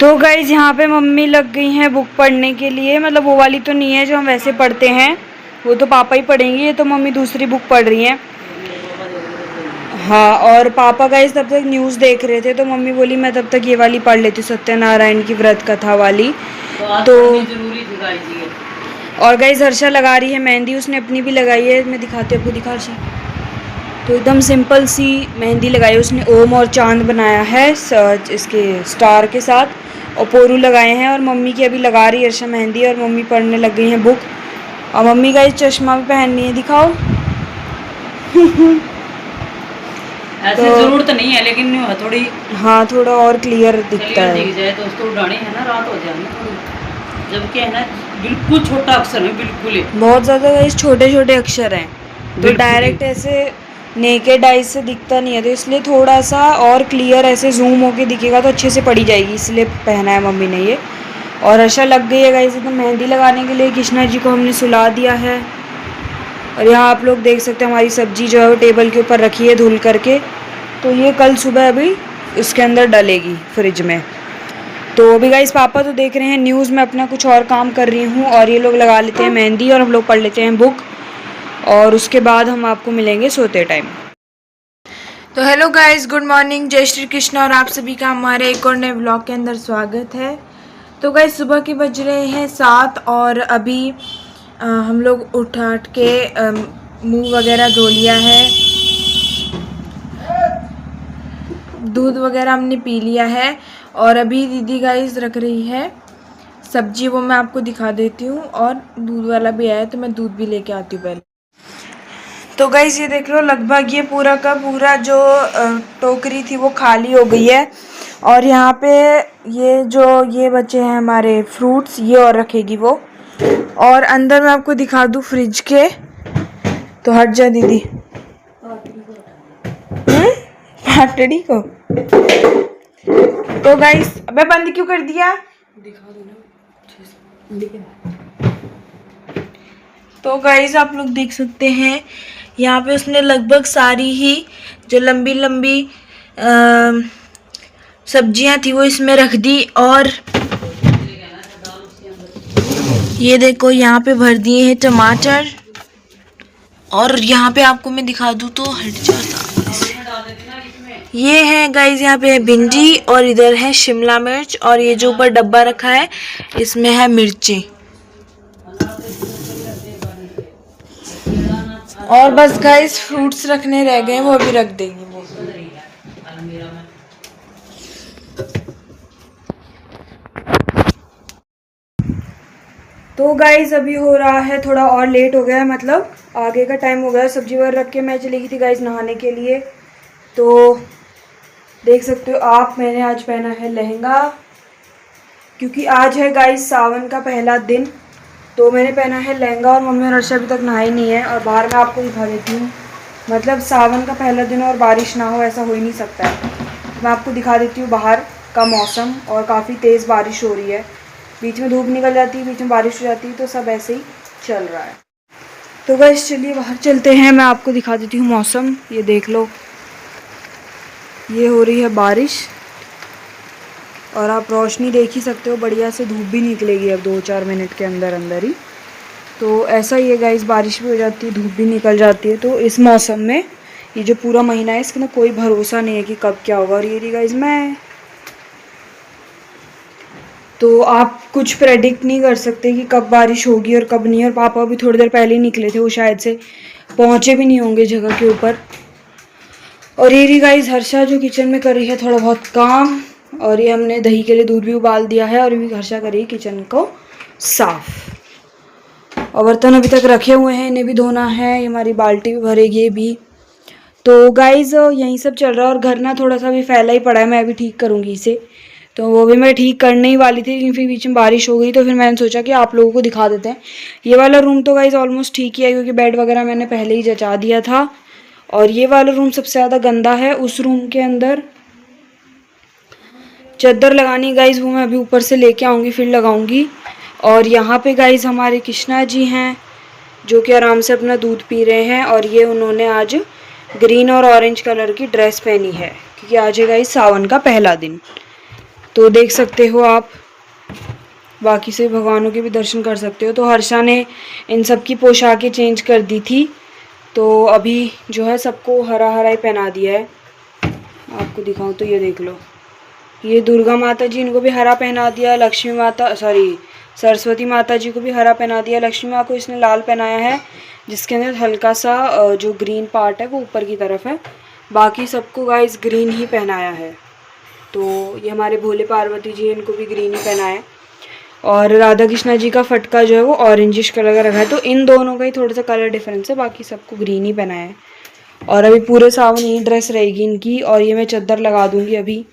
तो गाइज यहाँ पे मम्मी लग गई हैं बुक पढ़ने के लिए। मतलब वो वाली तो नहीं है जो हम वैसे पढ़ते हैं, वो तो पापा ही पढ़ेंगे। ये तो मम्मी दूसरी बुक पढ़ रही हैं। हाँ, और पापा गाइज तब तक न्यूज़ देख रहे थे, तो मम्मी बोली मैं तब तक ये वाली पढ़ लेती हूँ, सत्यनारायण की व्रत कथा वाली। तो जरूरी थी गाइस ये। और गाइज हर्षा लगा रही है मेहंदी, उसने अपनी भी लगाई है। मैं दिखाती हूँ आपको, दिखा सी। तो एकदम सिंपल सी मेहंदी लगाई है उसने। ओम और चांद बनाया है इसके स्टार के साथ, और पोरू लगाए हैं। और मम्मी की अभी लगा रही है हर्षा मेहंदी, और मम्मी पढ़ने लग गई हैं बुक। और मम्मी का चश्मा भी पहननी है, दिखाओ। ऐसे जरूरत नहीं है, लेकिन थोड़ी हाँ, थोड़ा और क्लियर दिखता है। दिख जाए तो उसको उड़ानी है ना, रात हो जाए ना थोड़ी। जब क्या है ना, बिल्कुल छोटा अक्षर है, बिल्कुल ही बहुत ज़्यादा गाइस छोटे छोटे अक्षर हैं, तो डायरेक्ट ऐसे नेकेड आइज से दिखता नहीं है, तो इसलिए थोड़ा सा और क्लियर ऐसे जूम होके दिखेगा तो अच्छे से पढ़ी जाएगी, इसलिए पहना है मम्मी ने ये। और हर्षा लग गई है गाइस एकदम मेहंदी लगाने के लिए। कृष्णा जी को हमने सुला दिया है, और यहाँ आप लोग देख सकते हैं हमारी सब्जी जो है वो टेबल के ऊपर रखी है धुल करके। तो ये कल सुबह अभी उसके अंदर डलेगी फ्रिज में। तो अभी गाइस पापा तो देख रहे हैं न्यूज़, में अपना कुछ और काम कर रही हूँ, और ये लोग लगा लेते हैं मेहंदी और हम लोग पढ़ लेते हैं बुक, और उसके बाद हम आपको मिलेंगे सोते टाइम। तो हेलो गाइस, गुड मॉर्निंग, जय श्री कृष्ण, और आप सभी का हमारे एक और नए व्लॉग के अंदर स्वागत है। तो गाइस सुबह के बज रहे हैं 7, और अभी हम लोग उठ के मुंह वगैरह धो लिया है, दूध वगैरह हमने पी लिया है। और अभी दीदी गाइस रख रही है सब्जी, वो मैं आपको दिखा देती हूँ। और दूध वाला भी आया है, तो मैं दूध भी लेके आती हूँ पहले। तो गाइस ये देख लो, लगभग ये पूरा का पूरा जो टोकरी थी वो खाली हो गई है। और यहाँ पे ये बचे हैं हमारे फ्रूट्स, ये और रखेगी वो। और अंदर मैं आपको दिखा दूँ फ्रिज के, तो हट जा दीदी। पाटड़ी को तो गाइस, अबे बंद क्यों कर दिया? दिखा दो ना। तो गाइस आप लोग देख सकते हैं यहाँ पे उसने लगभग सारी ही जो लंबी लंबी सब्जियां थी वो इसमें रख दी। और ये देखो यहाँ पे भर दिए हैं टमाटर। और यहाँ पे आपको मैं दिखा दूँ तो हट जाता, ये है गाइस यहाँ पे है भिंडी, और इधर है शिमला मिर्च, और ये जो ऊपर डब्बा रखा है इसमें है मिर्ची। और बस गाइस फ्रूट्स रखने रह गए, वो अभी रख देंगे वो। तो गाइस अभी हो रहा है थोड़ा और लेट हो गया है, मतलब आगे का टाइम हो गया। सब्जी वगैरह रख के मैं चली गई थी गाइस नहाने के लिए। तो देख सकते हो आप, मैंने आज पहना है लहंगा, क्योंकि आज है गाइस सावन का पहला दिन। तो मैंने पहना है लहंगा, और मम्मी और हर्षा अभी तक नहाई नहीं है। और बाहर मैं आपको दिखा देती हूँ, मतलब सावन का पहला दिन और बारिश ना हो, ऐसा हो ही नहीं सकता है। मैं आपको दिखा देती हूँ बाहर का मौसम, और काफ़ी तेज़ बारिश हो रही है। बीच में धूप निकल जाती है, बीच में बारिश हो जाती है, तो सब ऐसे ही चल रहा है। तो गाइस चलिए बाहर चलते हैं, मैं आपको दिखा देती हूँ मौसम। ये देख लो, ये हो रही है बारिश, और आप रोशनी देख ही सकते हो, बढ़िया से धूप भी निकलेगी अब 2-4 मिनट के अंदर अंदर ही। तो ऐसा ही है गाइस, बारिश भी हो जाती है, धूप भी निकल जाती है। तो इस मौसम में ये जो पूरा महीना है, इसका ना कोई भरोसा नहीं है कि कब क्या होगा। और ये रही गाइस मैं, तो आप कुछ प्रेडिक्ट नहीं कर सकते कि कब बारिश होगी और कब नहीं। और पापा भी थोड़ी देर पहले ही निकले थे, वो शायद से पहुँचे भी नहीं होंगे जगह के ऊपर। और ये रही गाइस हर्षा जो किचन में कर रही है थोड़ा बहुत काम। और ये हमने दही के लिए दूध भी उबाल दिया है, और भी हर्षा कर रही है किचन को साफ। और बर्तन अभी तक रखे हुए हैं, इन्हें भी धोना है। ये हमारी बाल्टी भी भरेगी ये भी। तो गाइस यही सब चल रहा है। और घर ना थोड़ा सा भी फैला ही पड़ा है, मैं अभी ठीक करूँगी इसे। तो वो भी मैं ठीक करने ही वाली थी, लेकिन फिर बीच में बारिश हो गई, तो फिर मैंने सोचा कि आप लोगों को दिखा देते हैं। ये वाला रूम तो गाइस ऑलमोस्ट ठीक ही है, क्योंकि बेड वगैरह मैंने पहले ही जचा दिया था। और ये वाला रूम सबसे ज़्यादा गंदा है। उस रूम के अंदर चादर लगानी गाइस, वो मैं अभी ऊपर से लेके आऊँगी, फिर लगाऊंगी। और यहाँ पे गाइस हमारे कृष्णा जी हैं, जो कि आराम से अपना दूध पी रहे हैं। और ये उन्होंने आज ग्रीन और ऑरेंज कलर की ड्रेस पहनी है, क्योंकि आज है गाइस सावन का पहला दिन। तो देख सकते हो आप, बाकी से भगवानों के भी दर्शन कर सकते हो। तो हर्षा ने इन सब की पोशाकें चेंज कर दी थी, तो अभी जो है सबको हरा हरा ही पहना दिया है। आपको दिखाऊं तो ये देख लो, ये दुर्गा माता जी, इनको भी हरा पहना दिया। लक्ष्मी माता, सॉरी सरस्वती माता जी को भी हरा पहना दिया। लक्ष्मी माँ को इसने लाल पहनाया है, जिसके अंदर हल्का सा जो ग्रीन पार्ट है वो ऊपर की तरफ है। बाकी सबको गाइस ग्रीन ही पहनाया है। तो ये हमारे भोले पार्वती जी, इनको भी ग्रीन ही पहनाया है। और राधा कृष्णा जी का फटका जो है वो ऑरेंजिश कलर का रखा है। तो इन दोनों का ही थोड़ा सा कलर डिफरेंस है, बाकी सबको ग्रीन ही पहनाया है। और अभी पूरे सावन यही ड्रेस रहेगी इनकी, और ये मैं चद्दर लगा दूंगी अभी।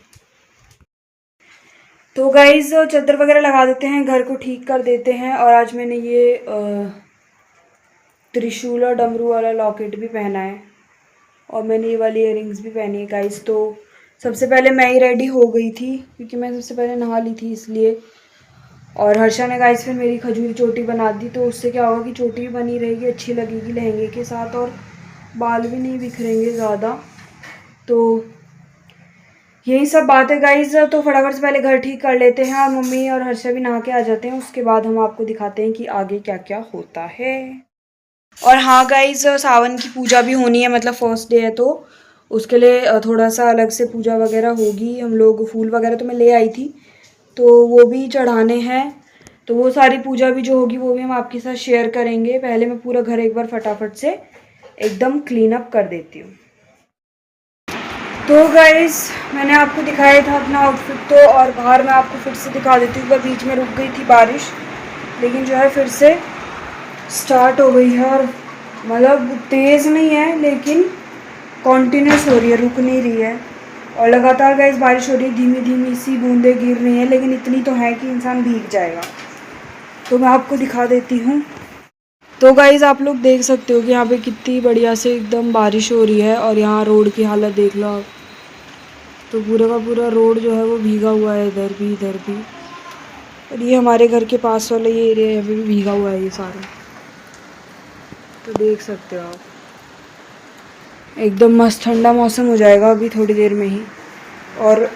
तो गाइज चद्दर वगैरह लगा देते हैं, घर को ठीक कर देते हैं। और आज मैंने ये त्रिशूल और डमरू वाला लॉकेट भी पहना है, और मैंने ये वाली इयररिंग्स भी पहनी है गाइज। तो सबसे पहले मैं ही रेडी हो गई थी, क्योंकि मैं सबसे पहले नहा ली थी इसलिए। और हर्षा ने गाइज फिर मेरी खजूरी चोटी बना दी, तो उससे क्या होगा कि चोटी भी बनी रहेगी, अच्छी लगेगी लहंगे के साथ, और बाल भी नहीं बिखरेंगे ज़्यादा। तो यही सब बात है गाइज। तो फटाफट से पहले घर ठीक कर लेते हैं, और मम्मी और हर्षा भी नहा के आ जाते हैं। उसके बाद हम आपको दिखाते हैं कि आगे क्या क्या होता है। और हाँ गाइज, सावन की पूजा भी होनी है, मतलब फर्स्ट डे है, तो उसके लिए थोड़ा सा अलग से पूजा वगैरह होगी। हम लोग फूल वगैरह तो मैं ले आई थी, तो वो भी चढ़ाने हैं। तो वो सारी पूजा भी जो होगी वो भी हम आपके साथ शेयर करेंगे। पहले मैं पूरा घर एक बार फटाफट से एकदम क्लीन अप कर देती हूँ। तो गाइस मैंने आपको दिखाया था अपना आउटफिट, तो और बाहर मैं आपको फिर से दिखा देती हूँ। बीच में रुक गई थी बारिश, लेकिन जो है फिर से स्टार्ट हो गई है। और मतलब तेज़ नहीं है, लेकिन कॉन्टीन्यूस हो रही है, रुक नहीं रही है। और लगातार गाइस बारिश हो रही है, धीमी धीमी सी बूंदें गिर रही हैं, लेकिन इतनी तो है कि इंसान भीग जाएगा। तो मैं आपको दिखा देती हूँ। तो गाइज़ आप लोग देख सकते हो कि यहाँ पे कितनी बढ़िया से एकदम बारिश हो रही है, और यहाँ रोड की हालत देख लो आप। तो पूरा का पूरा रोड जो है वो भीगा हुआ है, इधर भी इधर भी। और ये हमारे घर के पास वाला ये एरिया यहाँ पे भी भीगा हुआ है ये सारा। तो देख सकते हो आप, एकदम मस्त ठंडा मौसम हो जाएगा अभी थोड़ी देर में ही। और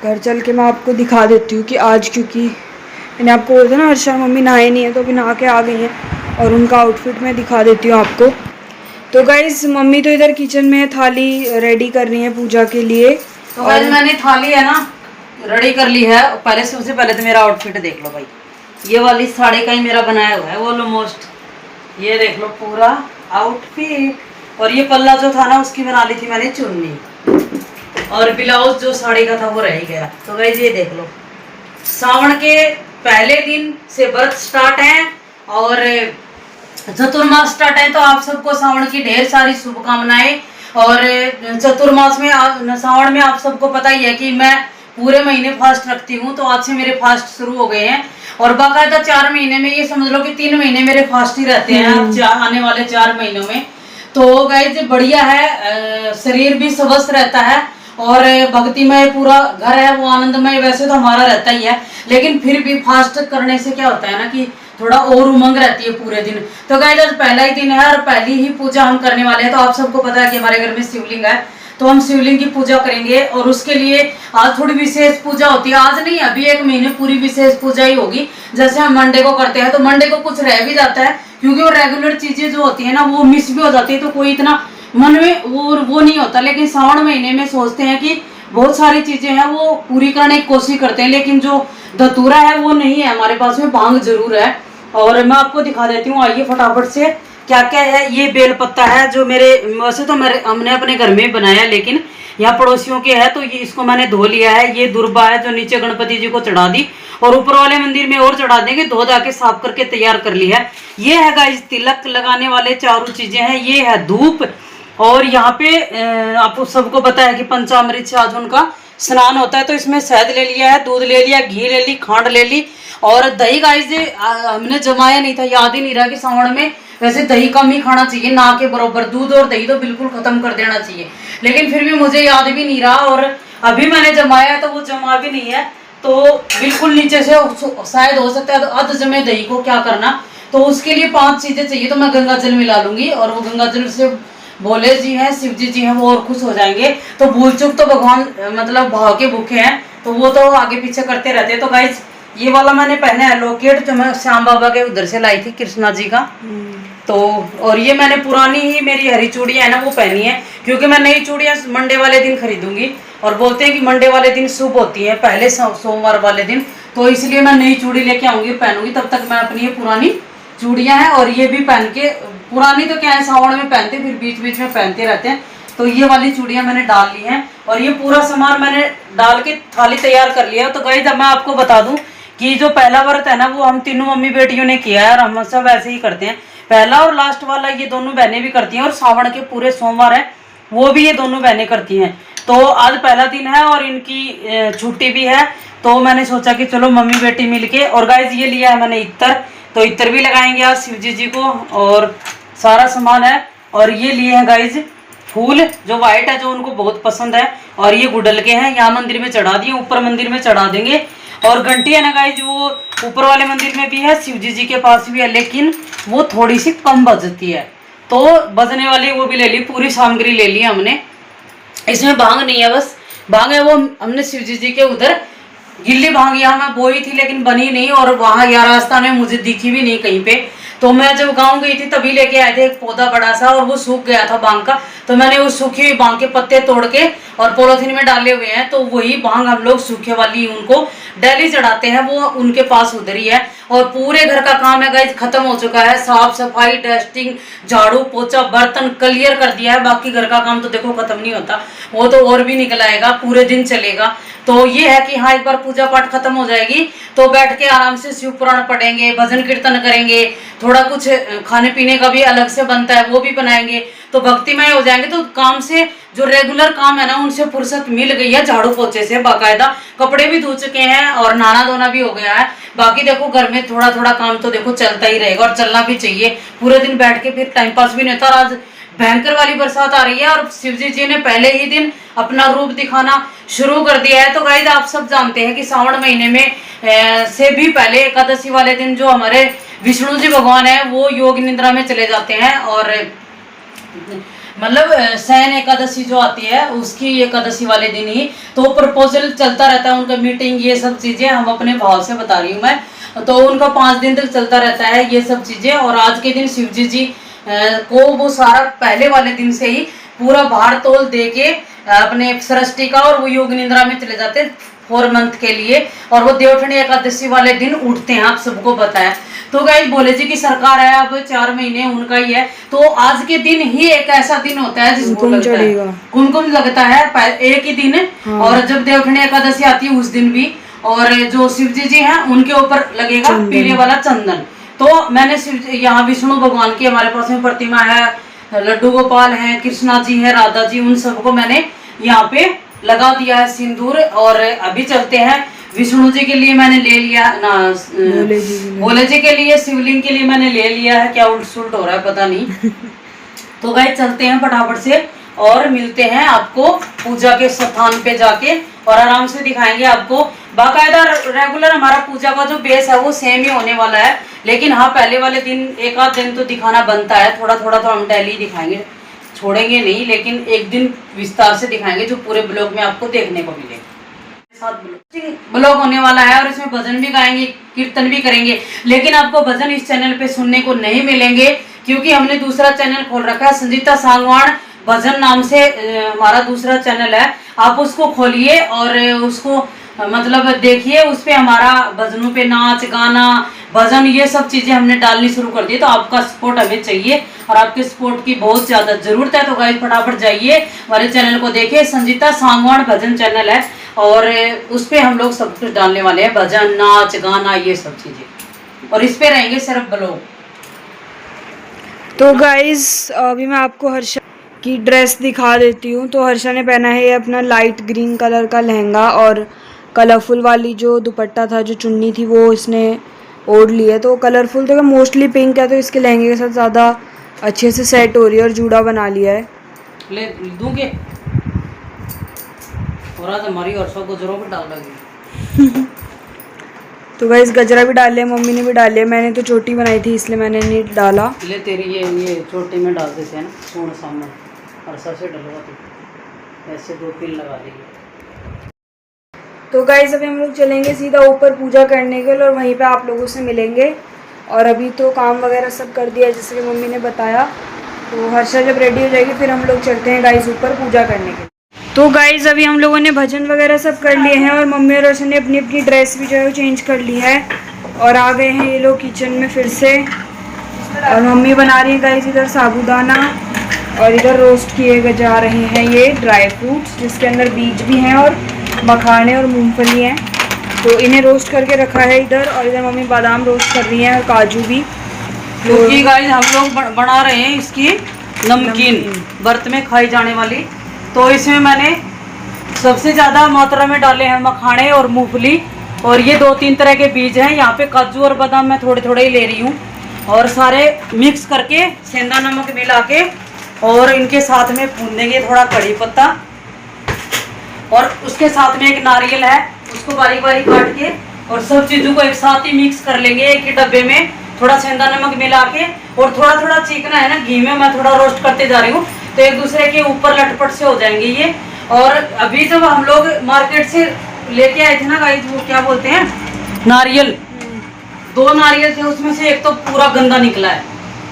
घर चल के मैं आपको दिखा देती हूँ कि आज, क्योंकि मैंने आपको बोला था ना हर्षा मम्मी नहाए नहीं है, तो अभी नहा के आ गई हैं, और उनका आउटफिट मैं दिखा देती हूँ आपको। तो गाइज मम्मी तो इधर किचन में थाली रेडी कर रही है पूजा के लिए। तो गाइज मैंने थाली है ना रेडी कर ली है। पहले सबसे पहले तो मेरा आउटफिट देख लो भाई, ये वाली साड़ी का ही मेरा बनाया हुआ है वो ऑलमोस्ट। ये देख लो पूरा आउटफिट। और ये पल्ला जो था ना उसकी बना ली थी मैंने चुन्नी, और ब्लाउज जो साड़ी का था वो रह ही गया। तो गाइज ये देख लो, सावन के पहले दिन से व्रत स्टार्ट है, और चतुर्मास स्टार्ट है। तो आप सबको सावन की ढेर सारी शुभकामनाएं। और चतुर्मास में सावन में आप सबको पता ही है कि मैं पूरे महीने फास्ट रखती हूँ, तो आज से मेरे फास्ट शुरू हो गए हैं। और बाकायदा 4 महीने में, ये समझ लो कि 3 महीने मेरे फास्ट ही रहते हैं अब आने वाले 4 महीनों में। तो गाइस बढ़िया है, शरीर भी स्वस्थ रहता है, और भक्तिमय पूरा घर है वो आनंदमय वैसे तो हमारा रहता ही है, लेकिन फिर भी फास्ट करने से क्या होता है ना कि थोड़ा और उमंग रहती है पूरे दिन। तो गाइस आज पहला ही दिन है, और पहली ही पूजा हम करने वाले हैं। तो आप सबको पता है कि हमारे घर में शिवलिंग है, तो हम शिवलिंग की पूजा करेंगे। और उसके लिए आज थोड़ी विशेष पूजा होती है, आज नहीं अभी 1 महीने पूरी विशेष पूजा ही होगी। जैसे हम मंडे को करते हैं, तो मंडे को कुछ रह भी जाता है, क्योंकि वो रेगुलर चीजें जो होती है ना वो मिस भी हो जाती है, तो कोई इतना मन में वो नहीं होता। लेकिन सावन महीने में सोचते हैं कि बहुत सारी चीजें हैं वो पूरी करने की कोशिश करते हैं, लेकिन जो धतूरा है वो नहीं है हमारे पास में, भांग जरूर है। और मैं आपको दिखा देती हूँ, आइए फटाफट से क्या क्या है। ये बेल पत्ता है जो मेरे, वैसे तो हमने अपने घर में बनाया, लेकिन यहाँ पड़ोसियों के है, तो ये इसको मैंने धो लिया है। ये दुर्बा है जो नीचे गणपति जी को चढ़ा दी, और ऊपर वाले मंदिर में और चढ़ा देंगे। धो धा के साफ करके तैयार कर ली है। ये है गाइस तिलक लगाने वाले चारों चीजें हैं। ये है धूप, और यहाँ पे आपको सबको पता है कि पंचामृत से आज उनका स्नान होता है। तो इसमें शहद ले लिया है, दूध ले लिया, घी ले ली, खांड ले ली, और दही गाइस हमने जमाया नहीं था, याद ही नहीं रहा कि सावन में वैसे दही कम ही खाना चाहिए, ना के बराबर। दूध और दही तो बिल्कुल खत्म कर देना चाहिए, लेकिन फिर भी मुझे याद भी नहीं रहा, और अभी मैंने जमाया है तो वो जमा भी नहीं है। तो बिल्कुल नीचे से शायद हो सकता है तो अध जमे दही को क्या करना, तो उसके लिए 5 चीजें चाहिए। तो मैं गंगा जल मिला लूंगी, और वो गंगा जल से भोले जी हैं, शिव जी हैं, वो और खुश हो जाएंगे। तो भूल चुक तो भगवान मतलब भाव के भूखे हैं, तो तो वो तो आगे पीछे करते रहते हैं। तो गाइज ये वाला मैंने पहना है लॉकेट, जो मैं श्याम बाबा के उधर से लाई थी, कृष्णा जी का। तो और ये मैंने पुरानी ही मेरी हरी चूड़ियां है ना वो पहनी है, क्योंकि मैं नई चूड़ियां मंडे वाले दिन खरीदूंगी, और बोलते हैं कि मंडे वाले दिन शुभ होती है, पहले सोमवार वाले दिन, तो इसलिए मैं नई चूड़ी लेके आऊंगी, पहनूंगी। तब तक मैं अपनी ये पुरानी चूड़ियां हैं और ये भी पहन के, पुरानी तो क्या है सावन में पहनते, फिर बीच बीच में पहनते रहते हैं। तो ये वाली चूड़ियां मैंने डाल ली हैं और ये पूरा सामान मैंने डाल के थाली तैयार कर लिया। तो गाइस अब मैं आपको बता दूं कि जो पहला व्रत है ना वो हम तीनों मम्मी बेटियों ने किया है, और हम सब ऐसे ही करते हैं। पहला और लास्ट वाला ये दोनों बहनें भी करती हैं, और सावन के पूरे सोमवार है वो भी ये दोनों बहनें करती हैं। तो आज पहला दिन है और इनकी छुट्टी भी है, तो मैंने सोचा कि चलो मम्मी बेटी मिलके। और गाइस ये लिया है मैंने इत्र, तो इत्र भी लगाएंगे आज शिवजी जी को, और सारा सामान है। और ये लिए हैं गाइज फूल जो व्हाइट है, जो उनको बहुत पसंद है, और ये गुडल के हैं, यहाँ मंदिर में चढ़ा दिए, ऊपर मंदिर में चढ़ा देंगे। और घंटी है ना गाइज वो ऊपर वाले मंदिर में भी है, शिवजी जी के पास भी है, लेकिन वो थोड़ी सी कम बजती है, तो बजने वाली वो भी ले ली, पूरी सामग्री ले ली हमने। इसमें भांग नहीं है, बस भांग है वो हमने शिवजी जी के उधर गिल्ली भांग यहाँ मैं बोई थी, लेकिन बनी नहीं, और वहाँ या रास्ता में मुझे दिखी भी नहीं कहीं पे। तो मैं जब गांव गई थी तभी लेके आए थे एक पौधा बड़ा सा, और वो सूख गया था भांग का, तो मैंने उस सूखी हुई भांग के पत्ते तोड़ के और पॉलिथीन में डाले हुए हैं। तो वही भांग हम लोग सूखे वाली उनको डेली चढ़ाते हैं, वो उनके पास उधर ही है। और पूरे घर का काम है गाइस खत्म हो चुका है, साफ सफाई, डस्टिंग, झाड़ू पोछा, बर्तन क्लियर कर दिया है। बाकी घर का काम तो देखो खत्म नहीं होता, वो तो और भी निकल आएगा, पूरे दिन चलेगा। तो ये है कि हाँ एक बार पूजा पाठ खत्म हो जाएगी तो बैठ के आराम से शिव पुराण पढ़ेंगे, भजन कीर्तन करेंगे, थोड़ा कुछ खाने पीने का भी अलग से बनता है वो भी बनाएंगे, तो भक्तिमय हो जाएंगे। तो काम से जो रेगुलर काम है ना उनसे फुर्सत मिल गई है, झाड़ू पोछे से बाकायदा, कपड़े भी धो चुके हैं और नहाना धोना भी हो गया है। बाकी देखो घर में थोड़ा थोड़ा काम तो देखो चलता ही रहेगा, और चलना भी चाहिए, पूरे दिन बैठ के फिर टाइम पास भी नहीं होता। आज भयंकर वाली बरसात आ रही है और शिवजी जी ने पहले ही दिन अपना रूप दिखाना शुरू कर दिया है। तो गाइस आप सब जानते हैं कि श्रावण महीने में से भी पहले एकादशी वाले दिन जो हमारे विष्णु जी भगवान है वो योग निद्रा में चले जाते हैं, और मतलब शयन एकादशी जो आती है उसकी एकादशी वाले दिन ही तो प्रपोजल चलता रहता है उनका, मीटिंग, ये सब चीजें हम अपने भाव से बता रही हूँ मैं। तो उनका 5 दिन तक चलता रहता है ये सब चीजें। और आज के दिन शिवजी जी को वो सारा पहले वाले दिन से ही पूरा भार तोल दे के अपने सृष्टि का, और वो योग निद्रा में चले जाते हैं 4 मंथ के लिए, और वो देवठनी एकादशी वाले दिन उठते हैं, आप सबको बताया। तो गाइस भोले जी की सरकार है, अब 4 महीने उनका ही है, तो आज के दिन ही एक ऐसा दिन होता है जिसको कुमकुम लगता है एक ही दिन। हाँ। और जब देवठनी एकादशी आती है उस दिन भी, और जो शिवजी जी हैं उनके ऊपर लगेगा पीले वाला चंदन। तो मैंने यहाँ विष्णु भगवान की हमारे पास में प्रतिमा है, लड्डू गोपाल है, कृष्णा जी है, राधा जी, उन सबको मैंने यहाँ पे लगा दिया है सिंदूर। और अभी चलते हैं विष्णु जी के लिए मैंने ले लिया ना, भोले जी के लिए, शिवलिंग के लिए मैंने ले लिया है, क्या उल्ट सुल्ट हो रहा है पता नहीं। तो गाइस चलते हैं फटाफट से और मिलते हैं आपको पूजा के स्थान पे जाके, और आराम से दिखाएंगे आपको। बाकायदा रेगुलर हमारा पूजा का जो बेस है वो सेम ही होने वाला है, लेकिन हाँ पहले वाले दिन एक आध दिन तो दिखाना बनता है, थोड़ा थोड़ा तो हम डेली दिखाएंगे, छोड़ेंगे नहीं, लेकिन एक दिन विस्तार से दिखाएंगे जो पूरे ब्लॉग में आपको देखने को मिलेगा। 7 ब्लॉग होने वाला है और इसमें भजन भी गाएंगे, कीर्तन भी करेंगे, लेकिन आपको भजन इस चैनल पे सुनने को नहीं मिलेंगे, क्योंकि हमने दूसरा चैनल खोल रखा है, संजीता सांगवान भजन नाम से हमारा दूसरा चैनल है। आप उसको खोलिए और उसको मतलब देखिए, उस पे हमारा भजनों पे नाच गाना भजन ये सब चीजें हमने डालनी शुरू कर दी। तो आपका सपोर्ट हमें चाहिए और आपके सपोर्ट की बहुत ज्यादा जरूरत है। तो गाइस फटाफट जाइए हमारे चैनल को देखिए, संजीता सांगवान भजन चैनल है, और उस पे हम लोग सब कुछ डालने वाले हैं, भजन नाच गाना ये सब चीजें, और इस पे रहेंगे सिर्फ ब्लॉग। तो गाइस अभी मैं आपको हर्षा की ड्रेस दिखा देती हूँ। तो हर्षा ने पहना है ये अपना लाइट ग्रीन कलर का लहंगा, और कलरफुल वाली जो दुपट्टा था, जो चुन्नी थी, वो इसने ओढ़ ली है। तो कलरफुल तो मोस्टली पिंक है, तो इसके लहंगे के साथ ज़्यादा अच्छे से सेट हो रही है, और जूड़ा बना लिया है। ले दूंगे और आज हमारी हर्षा को जरूर भी डाल लगी। तो गाइस गजरा भी डाल लिया, मम्मी ने भी डाल लिया, मैंने तो चोटी बनाई थी इसलिए मैंने नहीं डाला। ले तेरी ये चोटी में डाल देते हैं ना, सोना सामने हर्षा से डलवा दो, ऐसे 2 पिन लगा देंगे। तो गाइस अभी हम लोग चलेंगे सीधा ऊपर पूजा करने के लिए और वहीं पे आप लोगों से मिलेंगे। और अभी तो काम वगैरह सब कर दिया जैसे कि मम्मी ने बताया। तो हर्षा जब रेडी हो जाएगी फिर हम लोग चलते हैं गाइस ऊपर पूजा करने के लिए। तो गाइस अभी हम लोगों ने भजन वगैरह सब कर लिए हैं और मम्मी और हर्षा ने अपनी अपनी ड्रेस भी जो है वो चेंज कर ली है और आ गए हैं ये लोग किचन में फिर से। और मम्मी बना रही है गाइस इधर साबूदाना और इधर रोस्ट किए जा रहे हैं ये ड्राई फ्रूट्स जिसके अंदर बीज भी हैं और मखाने और मूंगफली हैं। तो इन्हें रोस्ट करके रखा है इधर और इधर मम्मी बादाम रोस्ट कर रही हैं और काजू भी। क्योंकि गाइस हम लोग बना रहे हैं इसकी नमकीन व्रत में खाई जाने वाली। तो इसमें मैंने सबसे ज़्यादा मात्रा में डाले हैं मखाने और मूंगफली और ये 2-3 तरह के बीज हैं। यहाँ पे काजू और बादाम मैं थोड़े थोड़े ही ले रही हूँ और सारे मिक्स करके सेंधा नमक मिला के और इनके साथ में भून देंगे थोड़ा कड़ी पत्ता और उसके साथ में एक नारियल है उसको बारीक बारीक काट के और सब चीज़ों को एक साथ ही मिक्स कर लेंगे एक ही डब्बे में। थोड़ा सेंधा नमक मिला के और थोड़ा थोड़ा चीकना है ना घी में मैं थोड़ा रोस्ट करते जा रही हूँ तो एक दूसरे के ऊपर लटपट से हो जाएंगे ये। और अभी जब हम लोग मार्केट से लेके आए थे ना गाइस वो क्या बोलते हैं नारियल, 2 नारियल थे उसमें से एक तो पूरा गंदा निकला है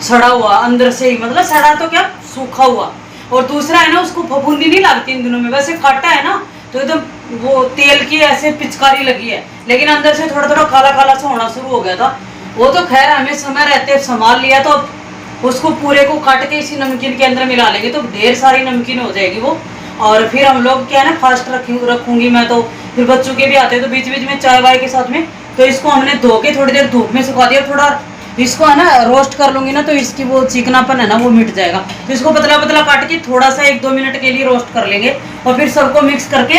सड़ा हुआ अंदर से ही, मतलब सड़ा तो क्या सूखा हुआ। और दूसरा है ना उसको फफूंदी नहीं लगती इन दिनों में, वैसे खट्टा है ना तो एकदम वो तेल की ऐसे पिचकारी लगी है लेकिन अंदर से थोड़ा थोड़ा काला काला सा होना शुरू हो गया था। वो तो खैर हमें समय रहते संभाल लिया तो उसको पूरे को काट के इसी नमकीन के अंदर मिला लेंगे तो ढेर सारी नमकीन हो जाएगी वो। और फिर हम लोग क्या है ना फास्ट रखूंगी मैं तो फिर बच्चों के भी आते हैं तो बीच बीच में चाय वाय के साथ में तो इसको हमने धो के थोड़ी देर धूप में सुखा दिया। थोड़ा इसको है ना रोस्ट कर लूंगी ना तो इसकी वो चिकनापन है ना वो मिट जाएगा। तो इसको पतला पतला काट के थोड़ा सा 1-2 मिनट के लिए रोस्ट कर लेंगे और फिर सबको मिक्स करके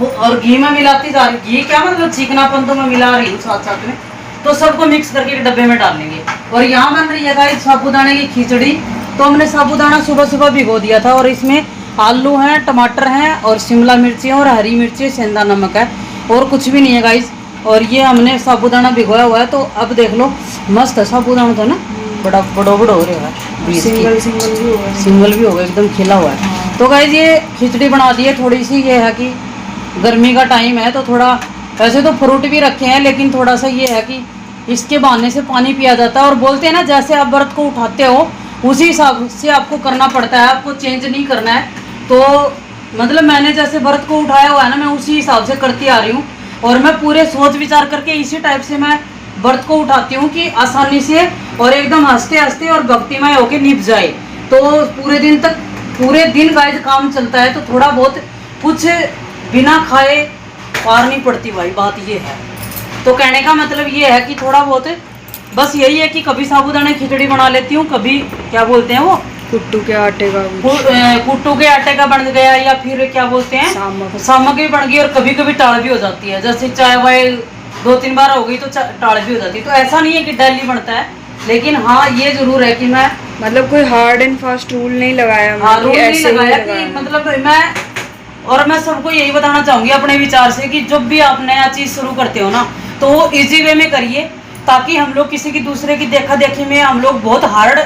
और घी में मिलाती जा रही। घी क्या मतलब चिकनापन तो मैं मिला रही हूँ साथ साथ में। तो सबको मिक्स करके एक डब्बे में डाल लेंगे। और यहाँ बन रही है गाइस साबूदाने की खिचड़ी। तो हमने साबूदाना सुबह सुबह भिगो दिया था और इसमें आलू हैं, टमाटर हैं और शिमला मिर्ची और हरी मिर्ची, सेंधा नमक है और कुछ भी नहीं है गाइस। और ये हमने साबूदाना भिगोया हुआ है तो अब देख लो मस्त है साबूदाना तो ना बड़ा बड़ो हो रहा है, सिंगल भी होगा एकदम खिला हुआ है। तो गाइस ये खिचड़ी बना दी है थोड़ी सी। ये है कि गर्मी का टाइम है तो थोड़ा वैसे तो फ्रूट भी रखे हैं लेकिन थोड़ा सा ये है कि इसके बहाने से पानी पिया जाता है। और बोलते हैं ना जैसे आप व्रत को उठाते हो उसी हिसाब से आपको करना पड़ता है, आपको चेंज नहीं करना है। तो मतलब मैंने जैसे व्रत को उठाया हुआ है ना मैं उसी हिसाब से करती आ रही हूँ और मैं पूरे सोच विचार करके इसी टाइप से मैं व्रत को उठाती हूँ कि आसानी से और एकदम हंसते हंसते और भक्तिमय होके निभ जाए। तो पूरे दिन गाइस काम चलता है तो थोड़ा बहुत कुछ बिना खाए पार नहीं पड़ती भाई, बात ये है। तो कहने का मतलब ये है कि थोड़ा बहुत बस यही है कि कभी साबूदाना खिचड़ी बना लेती हूँ, कभी क्या बोलते हैं वो कुट्टू के आटे का बन गया या फिर क्या बोलते हैं सामक भी बन गई और कभी कभी टाल भी हो जाती है। जैसे चाय वाय 2-3 बार हो गई तो टाल भी हो जाती है। तो ऐसा नहीं है कि डेली बनता है लेकिन हाँ ये जरूर है कि मैं मतलब कोई हार्ड एंड फास्ट रूल नहीं लगाया। हाँ रूल नहीं लगाया कि मतलब मैं सबको यही बताना चाहूंगी अपने विचार से कि जब भी आप नया चीज शुरू करते हो ना तो वो इजी वे में करिए ताकि हम लोग किसी की दूसरे की देखा देखी में हम लोग बहुत हार्ड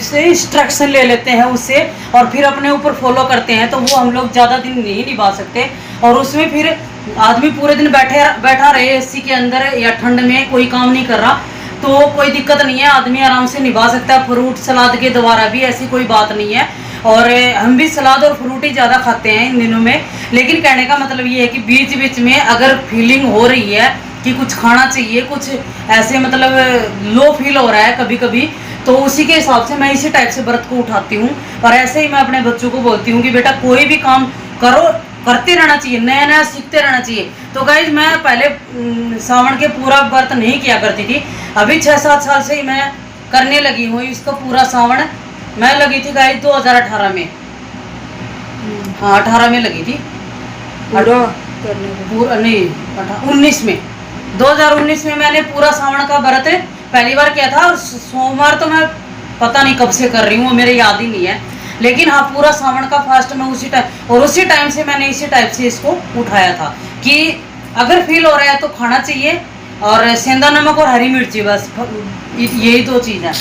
से इंस्ट्रक्शन ले लेते हैं उससे और फिर अपने ऊपर फॉलो करते हैं तो वो हम लोग ज़्यादा दिन नहीं निभा सकते। और उसमें फिर आदमी पूरे दिन बैठा रहे एसी के अंदर या ठंड में कोई काम नहीं कर रहा तो कोई दिक्कत नहीं है, आदमी आराम से निभा सकता है फ्रूट सलाद के द्वारा भी, ऐसी कोई बात नहीं है। और हम भी सलाद और फ्रूट ही ज़्यादा खाते हैं इन दिनों में। लेकिन कहने का मतलब ये है कि बीच बीच में अगर फीलिंग हो रही है कि कुछ खाना चाहिए, कुछ ऐसे मतलब लो फील हो रहा है कभी कभी तो उसी के हिसाब से मैं इसी टाइप से व्रत को उठाती हूँ। और ऐसे ही मैं अपने बच्चों को बोलती हूँ कि बेटा कोई भी काम करो करते रहना चाहिए, नया नया सीखते रहना चाहिए। तो गाइज मैं पहले सावन के पूरा व्रत नहीं किया करती थी, अभी 6-7 साल से ही मैं करने लगी हूँ इसको पूरा सावन। मैं लगी थी गाइज 2018 में, हाँ 18 में लगी थी पूरा नहीं 19 में 2019 में मैंने पूरा सावन का व्रत पहली बार किया था। और सोमवार तो मैं पता नहीं कब से कर रही हूँ, मेरे याद ही नहीं है। लेकिन हाँ पूरा सावन का फास्ट में उसी टाइम से मैंने इसी टाइप से इसको उठाया था कि अगर फील हो रहा है तो खाना चाहिए और सेंधा नमक और हरी मिर्ची, बस यही 2 चीज़ है।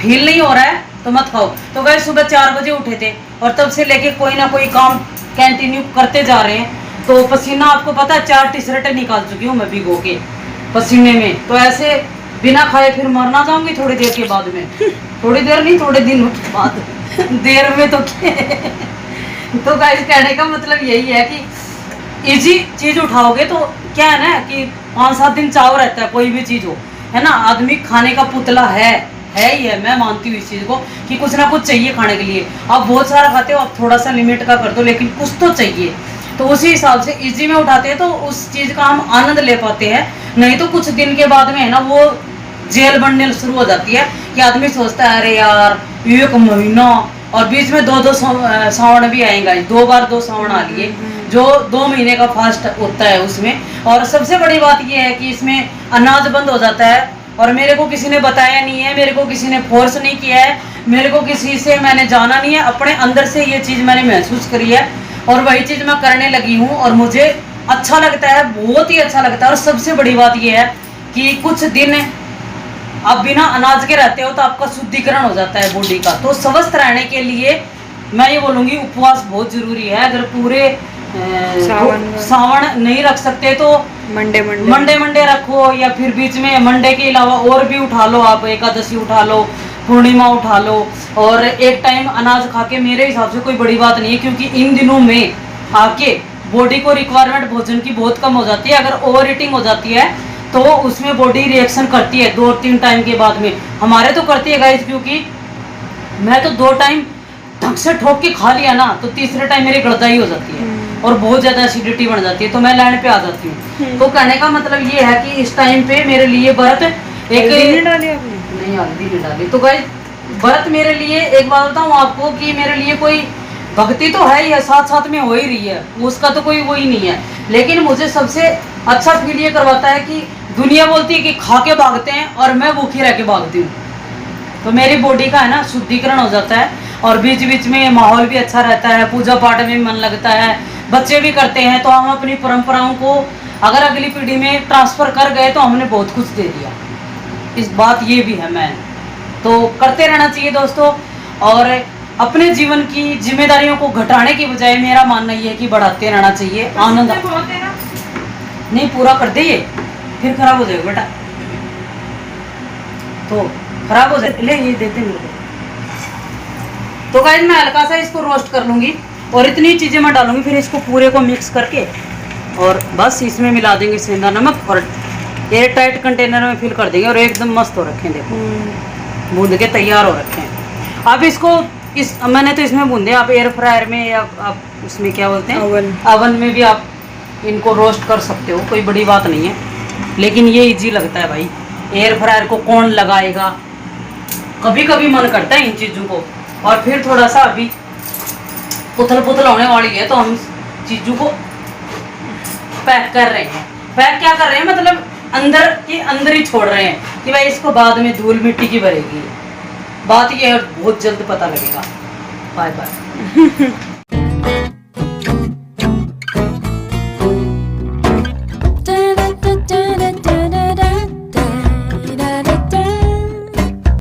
फील नहीं हो रहा है तो मत खाओ। तो गाइस सुबह 4 बजे उठे थे और तब से लेके कोई ना कोई काम कंटिन्यू करते जा रहे हैं। तो पसीना आपको पता है 4 टी-शर्टें निकाल चुकी हूँ मैं भिगो के पसीने में। तो ऐसे बिना खाए फिर मरना जाऊंगी थोड़ी देर के बाद में, थोड़ी देर नहीं थोड़े दिनों के बाद देर में तो तो गाइस कहने का मतलब यही है कि इजी चीज उठाओगे तो क्या है ना कि 5-7 दिन चाव रहता है कोई भी चीज हो, है ना। आदमी खाने का पुतला है ही है, मैं मानती हूँ इस चीज को कि कुछ ना कुछ चाहिए खाने के लिए। आप बहुत सारा खाते हो, आप थोड़ा सा लिमिट का कर दो, लेकिन कुछ तो चाहिए। तो उसी हिसाब से इजी में उठाते हैं तो उस चीज का हम आनंद ले पाते हैं। नहीं तो कुछ दिन के बाद में है ना वो जेल बनने शुरू हो जाती है कि आदमी सोचता है अरे यार 1 महीना, और बीच में 2 सावन भी आएगा, 2 बार 2 सावन आ लिए, जो 2 महीने का फास्ट होता है उसमें। और सबसे बड़ी बात यह है कि इसमें अनाज बंद हो जाता है, और मेरे को किसी ने बताया नहीं है, मेरे को किसी ने फोर्स नहीं किया है, मेरे को किसी से मैंने जाना नहीं है, अपने अंदर से ये चीज़ मैंने महसूस करी है और वही चीज़ मैं करने लगी हूँ और मुझे अच्छा लगता है, बहुत ही अच्छा लगता है। और सबसे बड़ी बात यह है कि कुछ दिन आप बिना अनाज के रहते हो तो आपका शुद्धिकरण हो जाता है बॉडी का। तो स्वस्थ रहने के लिए मैं ये बोलूँगी उपवास बहुत जरूरी है। अगर पूरे सावन नहीं रख सकते तो मंडे रखो, या फिर बीच में मंडे के अलावा और भी उठा लो, आप एकादशी उठा लो, पूर्णिमा उठा लो, और एक टाइम अनाज खा के मेरे हिसाब से कोई बड़ी बात नहीं है। क्योंकि इन दिनों में आके बॉडी को रिक्वायरमेंट भोजन की बहुत कम हो जाती है। अगर ओवर ईटिंग हो जाती है तो उसमें बॉडी रिएक्शन करती है 2-3 टाइम के बाद में। हमारे तो करती है गाइस, क्योंकि मैं तो 2 टाइम ढंग से ठोक के खा लिया ना तो तीसरे टाइम मेरी गड़दाई हो जाती है और बहुत ज़्यादा एसिडिटी बन जाती है, तो मैं लाइन पे आ जाती हूँ। तो कहने का मतलब ये है कि इस टाइम पे मेरे लिए व्रत एक नहीं डाली आपने? नहीं, हल्दी नहीं डाली। तो गाइस व्रत मेरे लिए, एक बात बताऊँ आपको कि मेरे लिए कोई भक्ति तो है ही है, साथ साथ में हो ही रही है, उसका तो कोई वो ही नहीं है। लेकिन मुझे सबसे अच्छा फील ये करवाता है कि दुनिया बोलती है कि खा के भागते हैं और मैं भूखी रह के भागती हूँ। तो मेरी बॉडी का है ना शुद्धिकरण हो जाता है, और बीच बीच में माहौल भी अच्छा रहता है, पूजा पाठ में मन लगता है, बच्चे भी करते हैं। तो हम अपनी परंपराओं को अगर अगली पीढ़ी में ट्रांसफ़र कर गए तो हमने बहुत कुछ दे दिया। इस बात ये भी है, मैं तो करते रहना चाहिए दोस्तों। और अपने जीवन की जिम्मेदारियों को घटाने की बजाय मेरा मानना ये है कि बढ़ाते रहना चाहिए। आनंद नहीं पूरा कर दे, ये फिर खराब हो जाएगा बेटा, तो खराब हो जाए। ले ये देते मेरे को। तो गाइस मैं हल्का सा इसको रोस्ट कर लूँगी और इतनी चीज़ें मैं डालूंगी, फिर इसको पूरे को मिक्स करके और बस इसमें मिला देंगे सेंधा नमक और एयर टाइट कंटेनर में फिल कर देंगे और एकदम मस्त हो रखे हैं। देखो बूंद के तैयार हो रखे हैं। अब इसको मैंने तो इसमें बूंदे, आप एयर फ्रायर में या आप उसमें क्या बोलते हैं अवन में भी आप इनको रोस्ट कर सकते हो, कोई बड़ी बात नहीं है। लेकिन ये इजी लगता है भाई, एयर फ्रायर को कौन लगाएगा, कभी कभी मन करता है इन चीज़ों को। और फिर थोड़ा सा अभी उथल पुथल होने वाली है तो हम चीज़ों को पैक कर रहे हैं। पैक क्या कर रहे हैं, मतलब अंदर के अंदर ही छोड़ रहे हैं कि भाई इसको बाद में धूल मिट्टी की भरेगी। बात ये है, बहुत जल्द पता लगेगा। Bye bye.